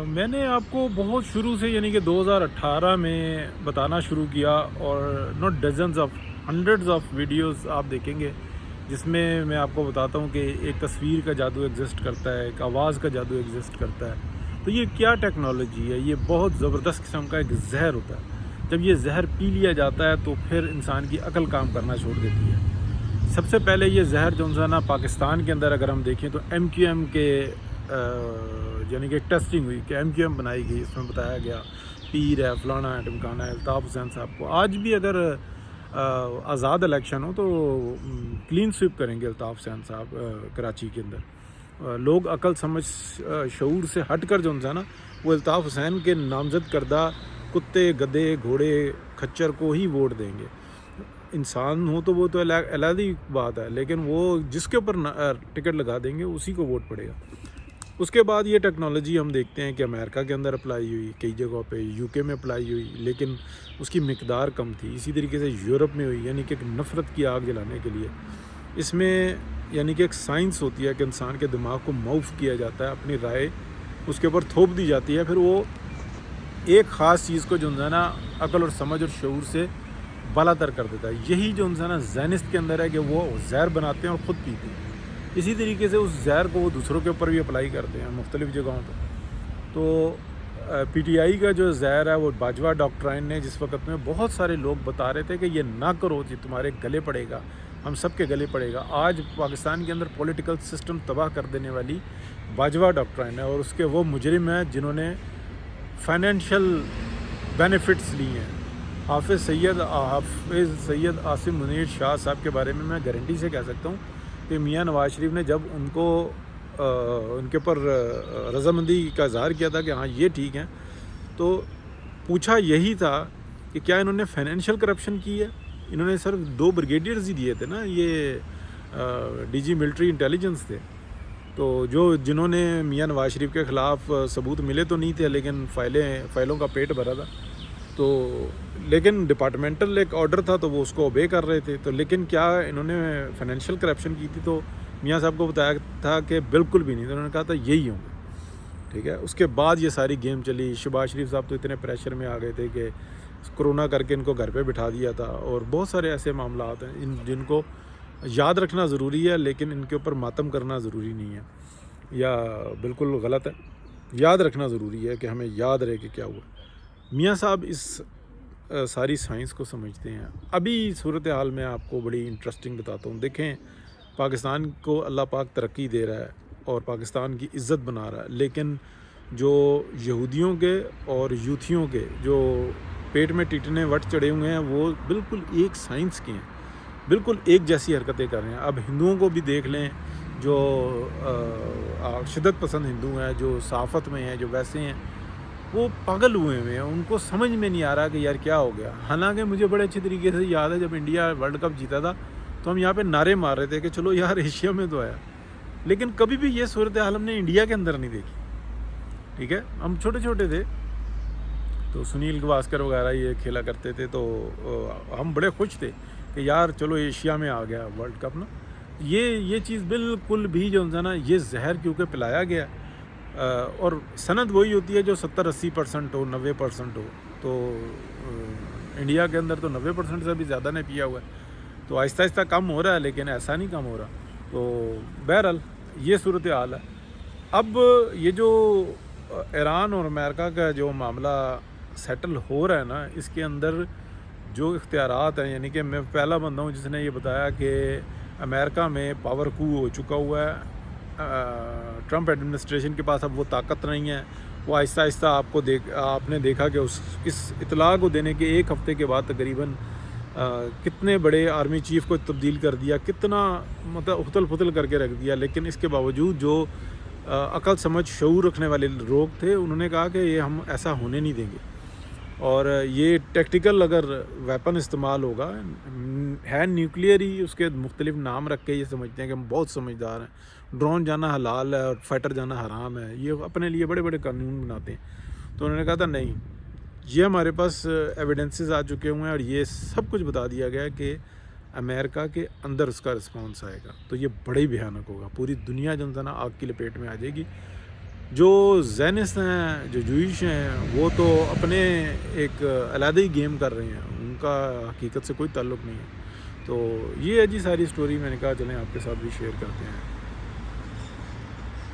میں نے آپ کو بہت شروع سے یعنی کہ 2018 میں بتانا شروع کیا، اور not dozens of hundreds of videos آپ دیکھیں گے جس میں آپ کو بتاتا ہوں کہ ایک تصویر کا جادو ایگزسٹ کرتا ہے، ایک آواز کا جادو ایگزسٹ کرتا ہے۔ تو یہ کیا ٹیکنالوجی ہے؟ یہ بہت زبردست قسم کا ایک زہر ہوتا ہے۔ جب یہ زہر پی لیا جاتا ہے تو پھر انسان کی عقل کام کرنا چھوڑ دیتی ہے۔ سب سے پہلے یہ زہر جو ہے نا پاکستان کے اندر اگر ہم دیکھیں تو ایم کیو ایم کے یعنی کہ ٹیسٹنگ ہوئی کہ ایم کیو ایم بنائی گئی، اس میں بتایا گیا پیر ہے، فلانا ہے، ٹمکانا ہے۔ الطاف حسین صاحب کو آج بھی اگر آزاد الیکشن ہو تو کلین سویپ کریں گے الطاف حسین صاحب کراچی کے اندر۔ لوگ عقل سمجھ شعور سے ہٹ کر جو ہے نا وہ الطاف حسین کے نامزد کردہ کتے، گدھے، گھوڑے، کھچر کو ہی ووٹ دیں گے۔ انسان ہو تو وہ تو علیحدہ بات ہے، لیکن وہ جس کے اوپر ٹکٹ لگا دیں گے اسی کو ووٹ پڑے گا۔ اس کے بعد یہ ٹیکنالوجی ہم دیکھتے ہیں کہ امریکہ کے اندر اپلائی ہوئی، کئی جگہوں پہ یو کے میں اپلائی ہوئی، لیکن اس کی مقدار کم تھی۔ اسی طریقے سے یورپ میں ہوئی، یعنی کہ ایک نفرت کی آگ جلانے کے لیے۔ اس میں یعنی کہ ایک سائنس ہوتی ہے کہ انسان کے دماغ کو موف کیا جاتا ہے، اپنی رائے اس کے اوپر تھوپ دی جاتی ہے، پھر وہ ایک خاص چیز کو جو ہے نا عقل اور سمجھ اور شعور سے بالا تر کر دیتا ہے۔ یہی جو ہے نا زینسٹ کے اندر ہے کہ وہ زہر بناتے ہیں اور خود پیتے ہیں۔ اسی طریقے سے اس زہر کو وہ دوسروں کے اوپر بھی اپلائی کرتے ہیں مختلف جگہوں پہ۔ تو پی ٹی آئی کا جو زہر ہے وہ باجوہ ڈاکٹرائن نے جس وقت میں بہت سارے لوگ بتا رہے تھے کہ یہ نہ کرو، یہ تمہارے گلے پڑے گا، ہم سب کے گلے پڑے گا۔ آج پاکستان کے اندر پولیٹیکل سسٹم تباہ کر دینے والی باجوہ ڈاکٹرائن ہے، اور اس کے وہ مجرم ہیں جنہوں نے فائنینشیل بینیفٹس لی ہیں۔ حافظ سید عاصم منیر شاہ صاحب کے بارے میں گارنٹی سے کہہ سکتا ہوں کہ میاں نواز شریف نے جب ان کو ان کے اوپر رضامندی کا اظہار کیا تھا کہ ہاں یہ ٹھیک ہیں، تو پوچھا یہی تھا کہ کیا انہوں نے فائنینشیل کرپشن کی ہے؟ انہوں نے صرف 2 بریگیڈیئرز ہی دیے تھے نا، یہ ڈی جی ملٹری انٹیلیجنس تھے، تو جنہوں نے میاں نواز شریف کے خلاف ثبوت ملے تو نہیں تھے، لیکن فائلوں کا پیٹ بھرا تھا، تو لیکن ڈپارٹمنٹل ایک آرڈر تھا تو وہ اس کو اوبے کر رہے تھے۔ تو لیکن کیا انہوں نے فائنینشیل کرپشن کی تھی؟ تو میاں صاحب کو بتایا تھا کہ بالکل بھی نہیں، تو انہوں نے کہا تھا یہی ہوں گے، ٹھیک ہے۔ اس کے بعد یہ ساری گیم چلی۔ شہباز شریف صاحب تو اتنے پریشر میں آ گئے تھے کہ کرونا کر کے ان کو گھر پہ بٹھا دیا تھا، اور بہت سارے ایسے معاملات ہیں جن کو یاد رکھنا ضروری ہے، لیکن ان کے اوپر ماتم کرنا ضروری نہیں ہے، یا بالکل غلط ہے۔ یاد رکھنا ضروری ہے کہ ہمیں یاد رہے کہ کیا ہوا۔ میاں صاحب اس ساری سائنس کو سمجھتے ہیں۔ ابھی صورتحال میں آپ کو بڑی انٹرسٹنگ بتاتا ہوں۔ دیکھیں، پاکستان کو اللہ پاک ترقی دے رہا ہے اور پاکستان کی عزت بنا رہا ہے، لیکن جو یہودیوں کے اور یوتھیوں کے جو پیٹ میں ٹیٹنے وٹ چڑھے ہوئے ہیں وہ بالکل ایک سائنس کے ہیں، بالکل ایک جیسی حرکتیں کر رہے ہیں۔ اب ہندوؤں کو بھی دیکھ لیں، جو شدت پسند ہندو ہیں، جو صحافت میں ہیں، جو ویسے ہیں، وہ پاگل ہوئے ہیں، ان کو سمجھ میں نہیں آ رہا کہ یار کیا ہو گیا۔ حالانکہ مجھے بڑے اچھے طریقے سے یاد ہے جب انڈیا ورلڈ کپ جیتا تھا تو ہم یہاں پہ نعرے مار رہے تھے کہ چلو یار ایشیا میں تو آیا، لیکن کبھی بھی یہ صورتحال ہم نے انڈیا کے اندر نہیں دیکھی، ٹھیک ہے۔ ہم چھوٹے چھوٹے تھے تو سنیل گواسکر وغیرہ یہ کھیلا کرتے تھے، تو ہم بڑے خوش تھے کہ یار چلو ایشیا میں آ گیا ورلڈ کپ نا۔ یہ چیز بالکل بھی جو ہے نا یہ زہر کیونکہ پلایا گیا، اور سند وہی ہوتی ہے جو 70-80% ہو، 90% ہو، تو انڈیا کے اندر تو 90% سے بھی زیادہ نے پیا ہوا ہے، تو آہستہ آہستہ کم ہو رہا ہے، لیکن ایسا نہیں کم ہو رہا۔ تو بہرحال یہ صورتحال ہے۔ اب یہ جو ایران اور امریکہ کا جو معاملہ سیٹل ہو رہا ہے نا، اس کے اندر جو اختیارات ہیں، یعنی کہ میں پہلا بندہ ہوں جس نے یہ بتایا کہ امریکہ میں پاور کو ہو چکا ہوا ہے، ٹرمپ ایڈمنسٹریشن کے پاس اب وہ طاقت نہیں ہے۔ وہ آہستہ آہستہ آپ نے دیکھا کہ اس اطلاع کو دینے کے ایک ہفتے کے بعد تقریباً کتنے بڑے آرمی چیف کو تبدیل کر دیا، کتنا مطلب اتھل پھتل کر کے رکھ دیا، لیکن اس کے باوجود جو عقل سمجھ شعور رکھنے والے لوگ تھے انہوں نے کہا کہ یہ ہم ایسا ہونے نہیں دیں گے، اور یہ ٹیکٹیکل اگر ویپن استعمال ہوگا ہے نیوکلیئر ہی، اس کے مختلف نام رکھ کے یہ سمجھتے ہیں کہ ہم بہت سمجھدار ہیں، ڈرون جانا حلال ہے اور فائٹر جانا حرام ہے، یہ اپنے لیے بڑے بڑے قانون بناتے ہیں۔ تو انہوں نے کہا تھا نہیں، یہ ہمارے پاس ایویڈنسز آ چکے ہوئے ہیں اور یہ سب کچھ بتا دیا گیا ہے کہ امریکہ کے اندر اس کا رسپانس آئے گا، تو یہ بڑے ہی بھیانک ہوگا، پوری دنیا جو ہے نا آگ کی لپیٹ میں آ جائے گی۔ جو زینسٹ ہیں، جو جوئش ہیں، وہ تو اپنے ایک علیحدہ ہی گیم کر رہے ہیں، ان کا حقیقت سے کوئی تعلق نہیں ہے. تو یہ ہے جی ساری سٹوری. میں نے کہا چلیں آپ کے ساتھ بھی شیئر کرتے ہیں.